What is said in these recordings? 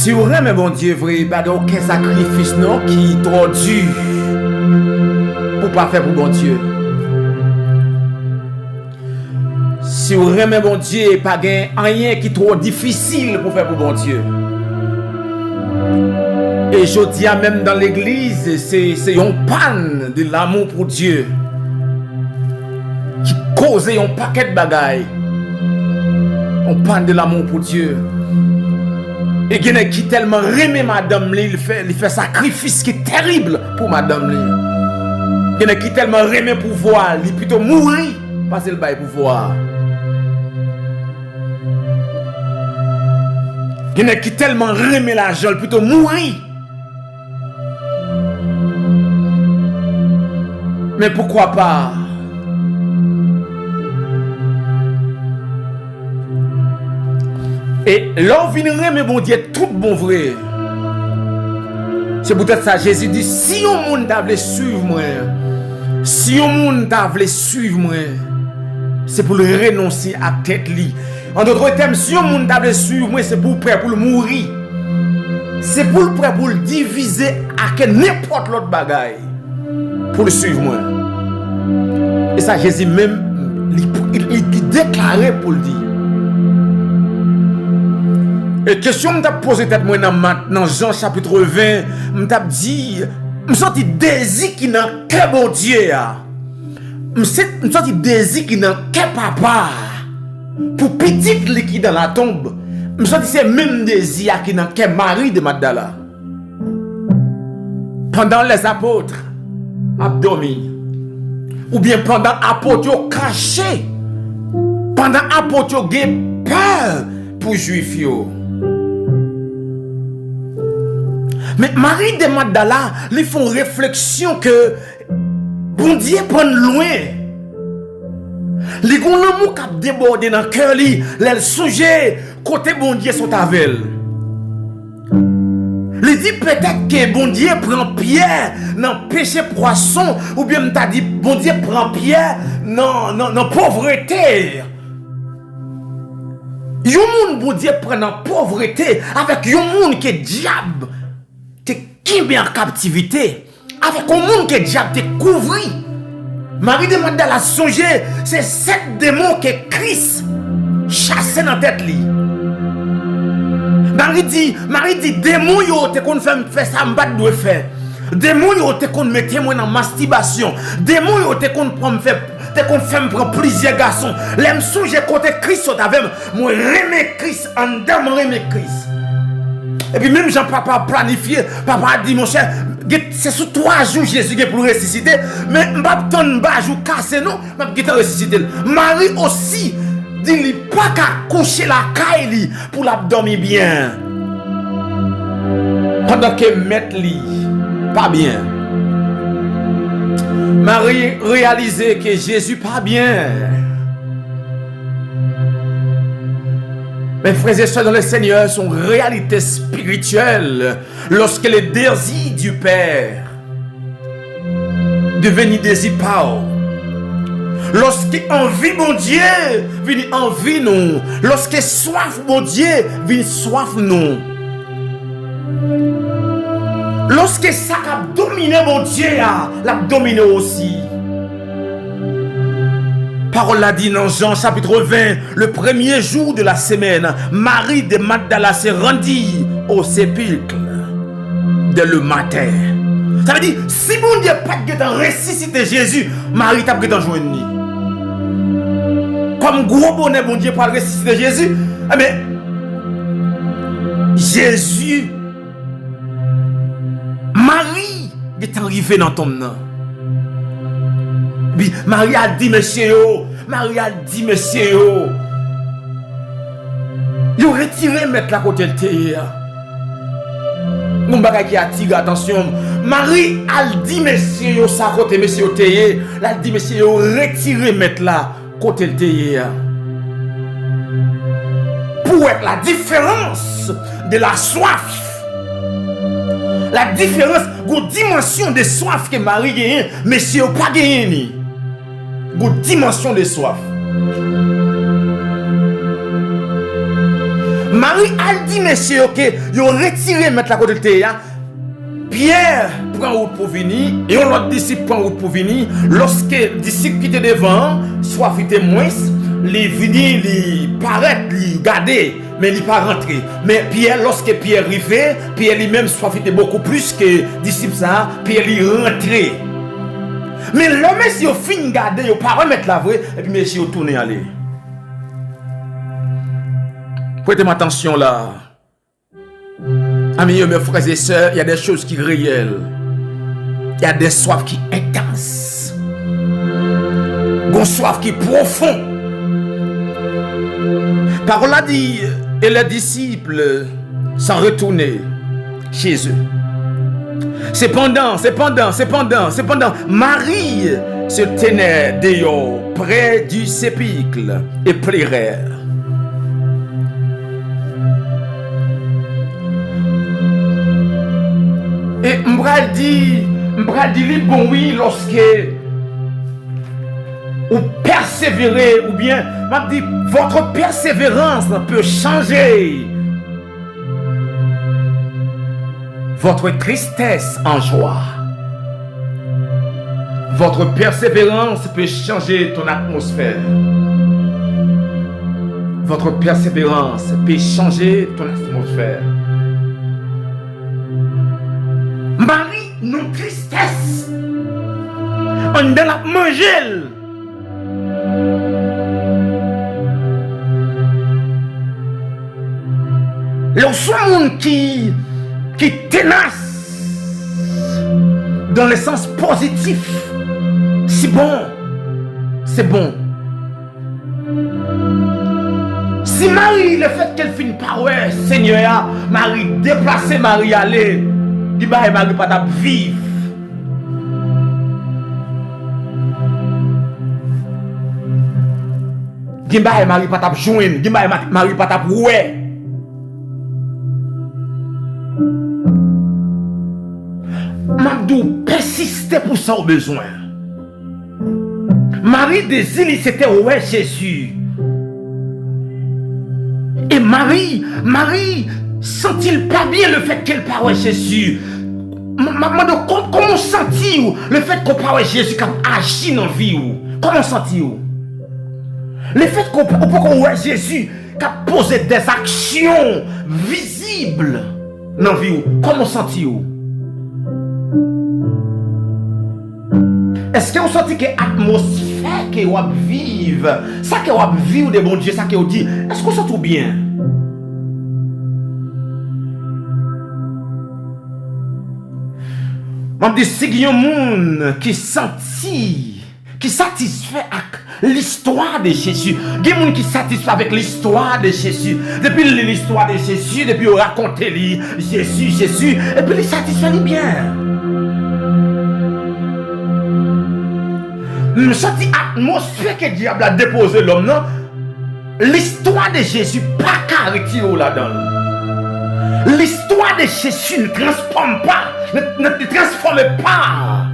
Si vous aimez bon Dieu vrai, pas aucun sacrifice non qui trop dur pour pas faire pour bon Dieu. Si vous aimez bon Dieu, pas rien qui trop difficile pour faire pour bon Dieu. Et je dis même dans l'église, c'est une panne de l'amour pour Dieu qui cause un paquet de bagailles. On panne de l'amour pour Dieu. Et il y a qui tellement remet madame il fait sacrifice qui est terrible pour madame il y a qui tellement remet pouvoir, il plutôt mourir parce qu'il bail pouvoir. Il y a qui tellement remet l'argent, il plutôt mourir. Mais pourquoi pas? Et l'on viendrait, mais bon Dieu, tout bon vrai. C'est peut-être ça, Jésus dit, si un monde t'a voulu suivre moi, si un monde t'a voulu suivre moi, c'est pour le renoncer à tête li. En d'autres termes, si un monde t'a voulu suivre moi, c'est pour prêt pour le mourir. C'est pour le prêt pour le diviser à n'importe l'autre bagaille. Pour le suivre moi. Et ça, Jésus même, il déclarait pour le dire. Et question que je me posé tête moi maintenant Jean chapitre 20, je me dit je senti désir qui n'a que bon Dieu. Je senti désir qui n'a que papa. Pour petite qui dans la tombe, je senti c'est même désir qui n'a que Marie de Magdala. Pendant les apôtres abdomi ou bien pendant apôtres caché. Pendant apôtres ont peur pour juifs yo. Mais Marie de Magdala, ils font réflexion que bon Dieu prend loin. Les gens l'amour qui a débordé dans le cœur, les sujets côté bon Dieu sont avec elle. Il dit peut-être que bon Dieu prend Pierre dans péché poisson, ou bien t'a dit bon Dieu prend Pierre dans pauvreté. Yon moun bon Dieu prend dans pauvreté avec yon moun qui est diable. Qui est en captivité avec un monde qui est déjà découvert. Marie de Magdala a songé, c'est 7 démons que Christ chassé dans la tête. Marie dit, démons yo te kon fait ça m'bat doit faire. Démons yo te kon mettre moi dans masturbation. Démons yo te kon prendre plusieurs garçons. L'aime songé côté Christ avec moi remet Christ en dedans remet Christ. Et puis même Jean-Papa planifié, papa a dit mon cher, c'est sous 3 jours Jésus qui pour ressusciter, mais je ne vais pas jour casser non, je vais ressusciter. Marie aussi dit il pas qu'à coucher la caille pour la dormir bien. Pendant que mettre li pas bien. Marie réalisait que Jésus pas bien. Mes frères et sœurs dans le Seigneur sont réalité spirituelle lorsque les désirs du Père deviennent désir par. Lorsque envie mon Dieu vient envie nous. Lorsque soif mon Dieu vient soif nous. Lorsque ça a dominé mon Dieu, l'a dominé aussi. Parole l'a dit dans Jean chapitre 20, le premier jour de la semaine, Marie de Magdala s'est rendue au sépulcre dès le matin. Ça veut dire, si mon Dieu pas de ressusciter Jésus, Marie t'a pas joindre. Comme gros bonnet, mon Dieu pas ressusciter Jésus, mais Jésus, Marie est arrivée dans ton nom. Marie a dit monsieur, yo retiré mettre la côté de terre. Mon bagage qui attire attention. Marie a dit monsieur, ça côté monsieur terre. Elle dit monsieur, yo retiré mettre la côté de terre. Pour être la différence de la soif. La différence, la dimension de soif que Marie gagne, monsieur pas gagné. Une dimension de soif. Marie a dit, messieurs, que ils ont retiré mettre la côté de terre. Pierre prend route pour venir, et l'autre disciple prend route pour venir. Lorsque le disciple qui était devant, soit fait moins, il venu, il paraît, il garder, mais il pas rentré. Mais Pierre, lorsque Pierre arrivait, Pierre lui-même soit fait beaucoup plus que le disciple ça, Pierre il rentré. Mais l'homme, si il finit de garder, il ne pas remettre la vraie, et puis monsieur, il tourne aller. Prêtez-moi attention là. Amis, mes frères et sœurs, il y a des choses qui sont réelles. Il y a des soifs qui sont intenses. Une soif qui est profonde. Parole a dit, et les disciples s'en retournaient chez eux. Cependant, Marie se tenait dehors, près du sépulcre, et pleurait. Et m'bral dit bon oui lorsque vous persévérez ou bien m'a dit votre persévérance peut changer votre tristesse en joie. Votre persévérance peut changer ton atmosphère. Votre persévérance peut changer ton atmosphère. Marie, non tristesse. On donne à manger. Le monde qui tenace dans le sens positif. C'est bon. C'est bon. Si Marie, le fait qu'elle finit par ouais, Seigneur, Marie, déplacer Marie, aller. Qui va Marie pas t'a vivre. Qui va Marie pas t'a joindre, qui va Marie pas t'a ouais. Mabdou persistait pour son besoin. Marie désire c'était ouais Jésus. Et Marie sent-il pas bien le fait qu'elle parle Jésus? Comment senti-vous le fait qu'on parle Jésus comme agit dans la vie? Comment senti-vous? Le fait qu'on voit Jésus qui a posé des actions visibles dans la vie? Comment senti-vous? Est-ce que vous sentez que l'atmosphère que vous vivez, ça que vous vivez de bon Dieu, ça que vous dites, est-ce que vous sentez bien? On dit si il y a un monde qui satisfait avec l'histoire de Jésus. Il y a un monde qui satisfait avec l'histoire de Jésus. Depuis l'histoire de Jésus, depuis on raconte Jésus, et puis il satisfait bien. Je sens l'atmosphère que le diable a déposé l'homme, non? L'histoire de Jésus, pas qu'à retirer là-dedans. L'histoire de Jésus ne transforme pas, ne transforme pas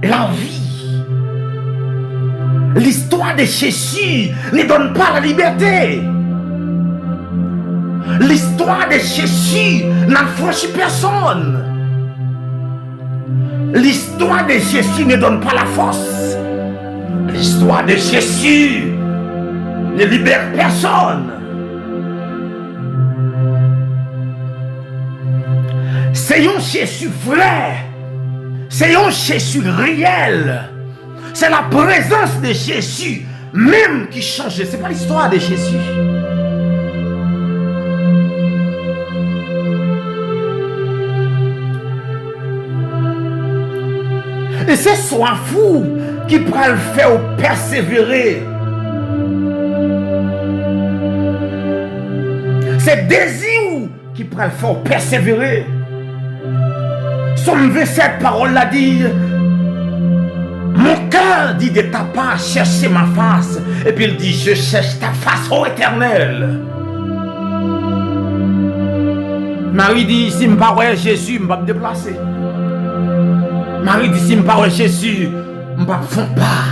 la vie. L'histoire de Jésus ne donne pas la liberté. L'histoire de Jésus n'affranchit personne. L'histoire de Jésus ne donne pas la force. L'histoire de Jésus ne libère personne. C'est un Jésus vrai. C'est un Jésus réel. C'est la présence de Jésus même qui change. Ce n'est pas l'histoire de Jésus. Et c'est soit fou qui pourra le faire persévérer. C'est désir qui pourra le faire persévérer. Somme 27, parole l'a dit. Mon cœur dit de ta part, chercher ma face. Et puis il dit, je cherche ta face, ô Éternel. Marie dit, si je ne parle pas Jésus, je vais me déplacer. Marie dit, si je ne parle pas Jésus, je ne vais pas.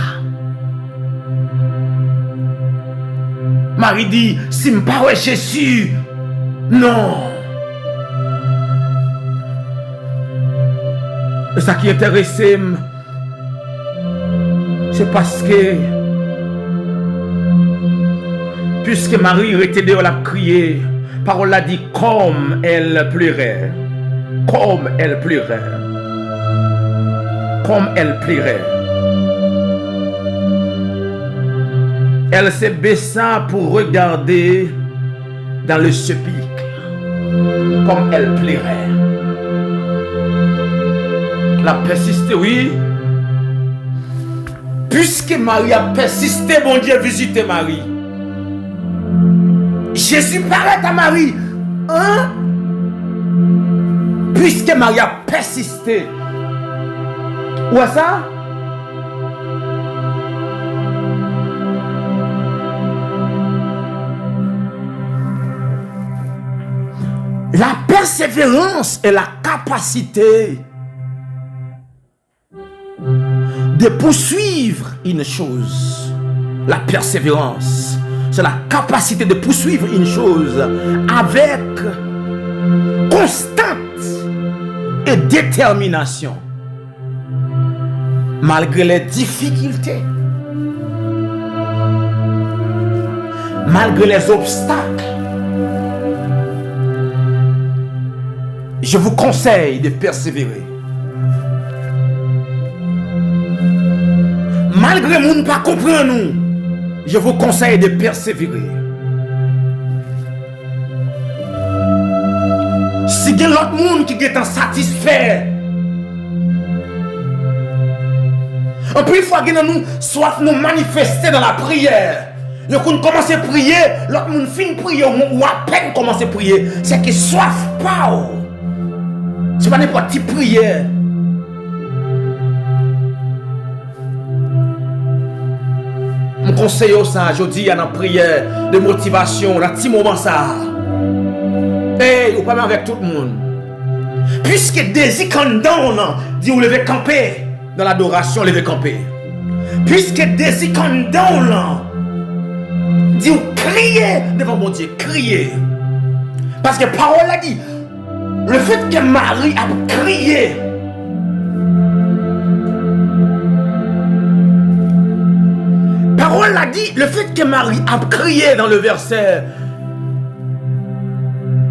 Marie dit, si je ne parle pas Jésus, Non. Et ça qui intéresse, c'est parce que puisque Marie était dehors, elle a crié, parole a dit comme elle pleurait. Comme elle pleurait. Comme elle pleurait. Elle se baissa pour regarder dans le sépulcre. Comme elle pleurait. Elle a persisté, oui. Puisque Marie a persisté, bon Dieu, visitez Marie. Jésus paraît à Marie. Hein? Puisque Marie a persisté. Où est ça? La persévérance est la capacité de poursuivre une chose. La persévérance, c'est la capacité de poursuivre une chose avec constante et détermination. Malgré les difficultés, malgré les obstacles, je vous conseille de persévérer. Malgré nous ne pas comprendre nous, je vous conseille de persévérer. Si il y a l'autre monde qui est insatisfait, et puis il faut que nous soif nous manifester dans la prière. Le coup commence à prier, l'autre monde finit de prier ou à peine commence à prier, c'est que soif pas. C'est pas n'importe quelle prière. Je conseille ça, je dis à la prière de motivation, dans petit moment ça. Et vous parlez avec tout le monde. Puisque désir quand down, dit vous levez camper dans l'adoration, levez camper. Puisque désir quand down, dit vous criez devant mon Dieu, criez. Parce que parole a dit, le fait que Marie a crié, parole a dit, le fait que Marie a crié dans le verset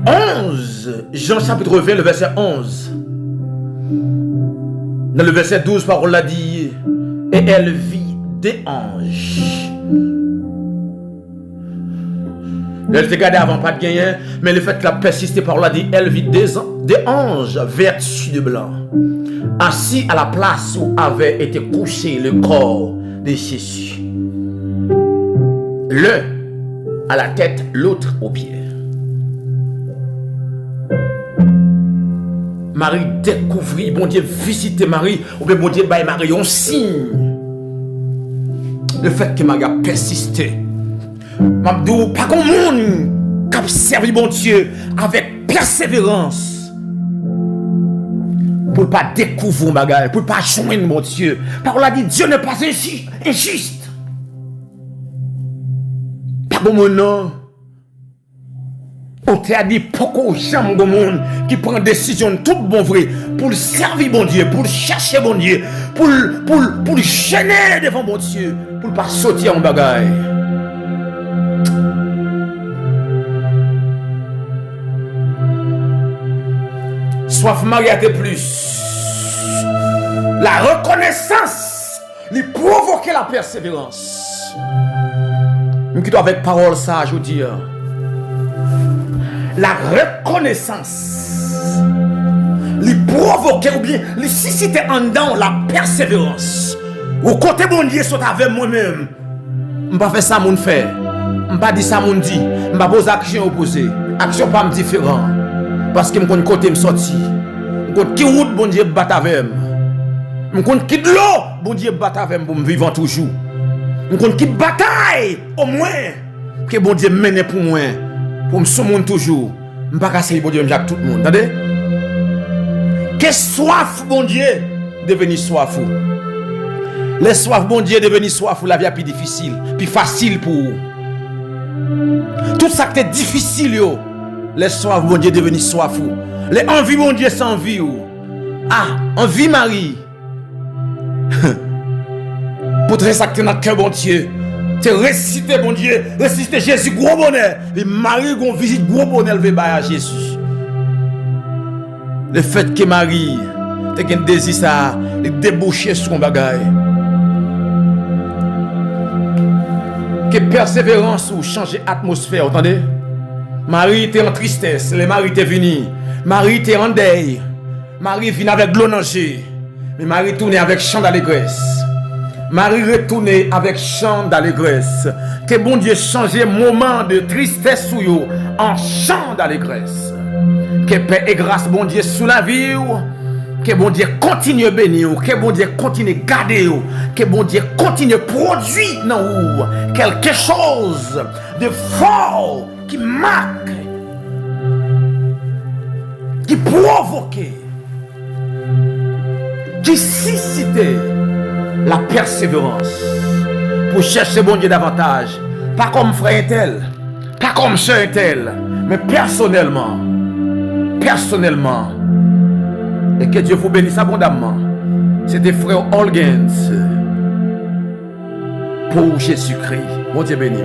11, Jean chapitre 20, le verset 11. Dans le verset 12, parole a dit, et elle vit des anges. Elle s'est gardée avant pas de gagner, mais le fait qu'elle a persisté, parole a dit, elle vit des anges vêtus de blanc, assis à la place où avait été couché le corps de Jésus. L'un à la tête, l'autre aux pieds. Marie découvrit, bon Dieu visiter Marie, ou bien bon Dieu baille Marie un signe. Le fait que Marie a persisté. M'abdou, pas comme monde qui a servi bon Dieu avec persévérance. Pour ne pas découvrir un bagage, pour ne pas joindre mon Dieu. Parole a dit, Dieu n'est pas injuste. Pas comme mon nom. On t'a dit pourquoi jamais de monde qui prend décision tout bon vrai pour servir bon Dieu, pour chercher bon Dieu, pour gêner devant bon Dieu, pour pas sortir en bagaille. Soif mariage plus. La reconnaissance lui provoquer la persévérance. Nous quittons avec parole ça, je veux dire. La reconnaissance lui provoquer ou bien lui susciter en dedans la persévérance. Au côté bon Dieu sont avec moi-même. Je ne pas faire ça mon fait. Je ne pas dire ça mon dit. Je ne pas poser action opposée. Action pas différent. Parce que je connais côté me sorti. Je connais qui route bon Dieu bat avec moi. Je connais qui de l'eau bon Dieu bat avec moi pour me vivre toujours. Je connais qui bataille au moins que bon Dieu mène pour moi. Pour me sauver toujours. Je ne vais pas casser bon Dieu avec tout le monde. Attendez? Que soif, bon Dieu, devenir soif. Les soif, bon Dieu, devenir soif, la vie est plus difficile, plus facile pour vous. Tout ça qui est difficile, Les soifs, bon Dieu, devenir soifou. Les envies, bon Dieu, sans envie. Ah, envie Marie. Pour te réciter dans le cœur, bon Dieu. Te réciter, bon Dieu. Réciter Jésus, gros bonheur. Et Marie, gon visite, gros bonheur, elle va à Jésus. Le fait que Marie, te gen désir ça, il déboucher sur son bagage. Que persévérance ou changer l'atmosphère, entendez? Marie était en tristesse, les maris étaient venus. Marie était en deuil. Marie vient avec l'eau nager. Mais Marie tournait avec chant d'allégresse. Marie retournait avec chant d'allégresse. Que bon Dieu change moment de tristesse sous vous en chant d'allégresse. Que paix et grâce, bon Dieu, sous la vie. Que bon Dieu continue à bénir. Que bon Dieu continue à garder. Que bon Dieu continue à produire dans vous quelque chose de fort qui marque, qui provoque, qui suscite la persévérance pour chercher bon Dieu davantage. Pas comme frère tel, pas comme soeur tel, mais personnellement. Et que Dieu vous bénisse abondamment. C'était frère Holgens pour Jésus-Christ. Bon Dieu béni.